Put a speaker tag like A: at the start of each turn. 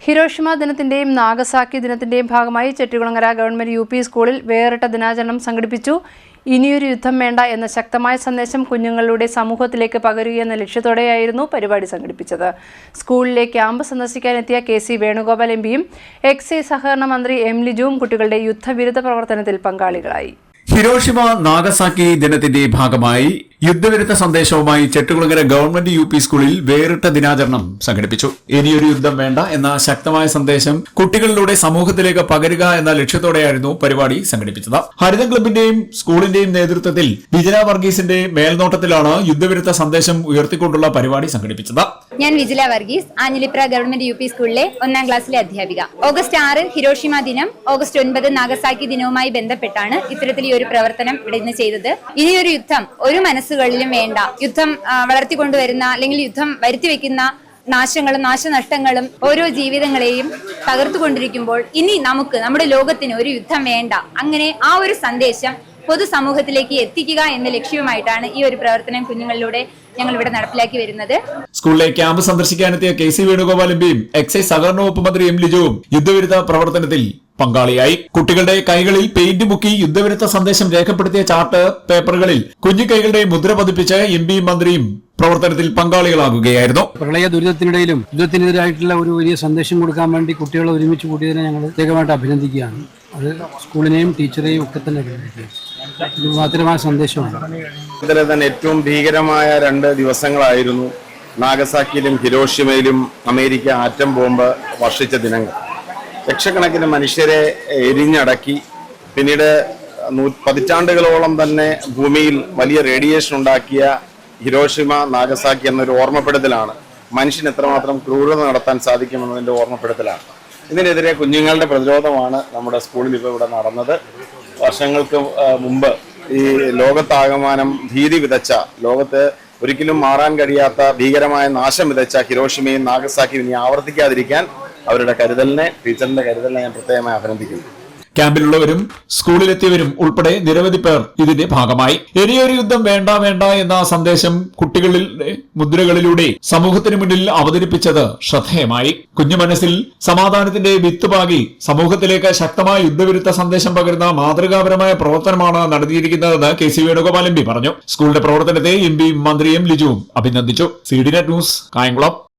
A: Hiroshima ദിനത്തിന്റെയും Nagasaki ദിനത്തിന്റെയും ഭാഗമായി Chettikulangara government UP സ്കൂളിൽ വേറിട്ട ദിനാചരണം സംഘടിപ്പിച്ചു. ഇനിയൊരു യുദ്ധം വേണ്ട എന്ന ശക്തമായ സന്ദേശം കുഞ്ഞുങ്ങളുടെ സമൂഹത്തിലേക്ക് പകരുകയെന്ന ലക്ഷ്യത്തോടെയായിരുന്നു പരിപാടി സംഘടിപ്പിച്ചത്. സ്കൂളിലെ ക്യാമ്പ് സന്ദർശിക്കാനെത്തിയ കെ.സി. വേണുഗോപാൽ എം.പിയും എക്സൈസ് സഹകരണ മന്ത്രി എം. ലിജുവും കുട്ടികളുടെ യുദ്ധവിരുദ്ധ പ്രവർത്തനത്തിൽ പങ്കാളികളായി.
B: ഹിരോഷിമ നാഗസാക്കി ദിനത്തിന്റെ ഭാഗമായി യുദ്ധവിരുദ്ധ സന്ദേശവുമായി ചെട്ടികുളങ്ങര ഗവൺമെന്റ് യുപി സ്കൂളിൽ വേറിട്ട ദിനാചരണം സംഘടിപ്പിച്ചു. ഇനിയൊരു യുദ്ധം വേണ്ട എന്ന ശക്തമായ സന്ദേശം കുട്ടികളിലൂടെ സമൂഹത്തിലേക്ക് പകരുക എന്ന ലക്ഷ്യത്തോടെയായിരുന്നു പരിപാടി സംഘടിപ്പിച്ചത്. ഹരിത ക്ലബിന്റെയും സ്കൂളിന്റെയും നേതൃത്വത്തിൽ വിജില വർഗീസിന്റെ മേൽനോട്ടത്തിലാണ് യുദ്ധവിരുദ്ധ സന്ദേശം ഉയർത്തിക്കൊണ്ടുള്ള പരിപാടി സംഘടിപ്പിച്ചത്.
C: ഞാൻ വിജില വർഗീസ്, ആഞ്ഞിലിപ്ര ഗവൺമെന്റ് യുപി സ്കൂളിലെ 1ാം ക്ലാസ്സിലെ അധ്യാപിക. ഓഗസ്റ്റ് 6 ഹിരോഷിമ ദിനം, ഓഗസ്റ്റ് 9 നാഗസാക്കി ദിനവുമായി ബന്ധപ്പെട്ടാണ് ഇത്തരത്തിൽ ഒരു പ്രവർത്തനം ഇവിടെ ഇന്ന് ചെയ്തത്. ഇനിയൊരു യുദ്ധം ഒരു മനസ്സുകളിലും വേണ്ട. യുദ്ധം വളർത്തിക്കൊണ്ടുവരുന്ന അല്ലെങ്കിൽ യുദ്ധം വരുത്തിവെക്കുന്ന നാശങ്ങളും നാശനഷ്ടങ്ങളും ഓരോ ജീവിതങ്ങളെയും തകർത്തുകൊണ്ടിരിക്കുമ്പോൾ ഇനി നമുക്ക് നമ്മുടെ ലോകത്തിന് ഒരു യുദ്ധം വേണ്ട. അങ്ങനെ ആ ഒരു സന്ദേശം പൊതുസമൂഹത്തിലേക്ക് എത്തിക്കുക എന്ന ലക്ഷ്യവുമായിട്ടാണ് ഈ ഒരു പ്രവർത്തനം കുഞ്ഞുങ്ങളിലൂടെ ഞങ്ങൾ ഇവിടെ നടപ്പിലാക്കി വരുന്നത്.
B: സ്കൂളിലെ ക്യാമ്പ് സന്ദർശിക്കാനെത്തിയ കെ.സി. വേണുഗോപാൽ എം.പിയും എക്സൈസ് സഹകരണ വകുപ്പ് മന്ത്രി എം. ലിജുവും യുദ്ധവിരുദ്ധ പ്രവർത്തനത്തിൽ പങ്കാളിയായി. കുട്ടികളുടെ കൈകളിൽ പെയിന്റ് മുക്കി യുദ്ധവിരുദ്ധ സന്ദേശം രേഖപ്പെടുത്തിയ ചാർട്ട് പേപ്പറുകളിൽ കുഞ്ഞു കൈകളുടെ മുദ്ര പതിപ്പിച്ച് എം.പിയും മന്ത്രിയും പ്രവർത്തനത്തിൽ പങ്കാളികളാകുകയായിരുന്നു.
D: പ്രളയ ദുരിതത്തിനിടയിലും യുദ്ധത്തിനെതിരായിട്ടുള്ള ഒരു വലിയ സന്ദേശം കൊടുക്കാൻ വേണ്ടി കുട്ടികളെ ഒരുമിച്ച് കൂട്ടിയതിനെ ഞങ്ങൾ പ്രത്യേകമായിട്ട് അഭിനന്ദിക്കുകയാണ്. അത് സ്കൂളിനെയും ടീച്ചറെയും ഒക്കെ തന്നെ അഭിനന്ദിക്കുക. ഇത് മാത്രമായ സന്ദേശമാണ്.
E: ഇതിലെ തന്നെ ഏറ്റവും ഭീകരമായ 2 ദിവസങ്ങളായിരുന്നു നാഗസാക്കിയിലും ഹിരോഷിമയിലും അമേരിക്ക ആറ്റം ബോംബ് വർഷിച്ച ദിനങ്ങൾ. ലക്ഷക്കണക്കിന് മനുഷ്യരെ എരിഞ്ഞടക്കി, പിന്നീട് പതിറ്റാണ്ടുകളോളം തന്നെ ഭൂമിയിൽ വലിയ റേഡിയേഷൻ ഉണ്ടാക്കിയ ഹിരോഷിമ നാഗസാക്കി എന്നൊരു ഓർമ്മപ്പെടുത്തലാണ്. മനുഷ്യന് എത്രമാത്രം ക്രൂരത നടത്താൻ സാധിക്കുമെന്നതിൻ്റെ ഓർമ്മപ്പെടുത്തലാണ്. ഇതിനെതിരെ കുഞ്ഞുങ്ങളുടെ പ്രതിരോധമാണ് നമ്മുടെ സ്കൂളിൽ ഇപ്പോൾ ഇവിടെ നടന്നത്. വർഷങ്ങൾക്ക് മുമ്പ് ഈ ലോകത്താകമാനം ഭീതി വിതച്ച, ലോകത്ത് ഒരിക്കലും മാറാൻ കഴിയാത്ത ഭീകരമായ നാശം വിതച്ച ഹിരോഷിമയും നാഗസാക്കിയും ഇനി ആവർത്തിക്കാതിരിക്കാൻ അവരുടെ കരുതലിനെ, ടീച്ചറിന്റെ കരുതലിനെ ഞാൻ പ്രത്യേകമായി അഭിനന്ദിക്കുന്നു.
B: ക്യാമ്പിലുള്ളവരും സ്കൂളിലെത്തിയവരും ഉൾപ്പെടെ നിരവധി പേർ ഇതിന്റെ ഭാഗമായി. ഇനിയൊരു യുദ്ധം വേണ്ട വേണ്ട എന്ന സന്ദേശം കുട്ടികളുടെ മുദ്രകളിലൂടെ സമൂഹത്തിന് മുന്നിൽ അവതരിപ്പിച്ചത് ശ്രദ്ധേയമായി. കുഞ്ഞു മനസ്സിൽ സമാധാനത്തിന്റെ വിത്ത് പാകി സമൂഹത്തിലേക്ക് ശക്തമായ യുദ്ധവിരുദ്ധ സന്ദേശം പകരുന്ന മാതൃകാപരമായ പ്രവർത്തനമാണ് നടത്തിയിരിക്കുന്നതെന്ന് കെ.സി. വേണുഗോപാൽ എം.പി പറഞ്ഞു. സ്കൂളിന്റെ പ്രവർത്തനത്തെ എം.പിയും മന്ത്രിയും ലിജുവും അഭിനന്ദിച്ചു. CDNet news, Kayamkulam.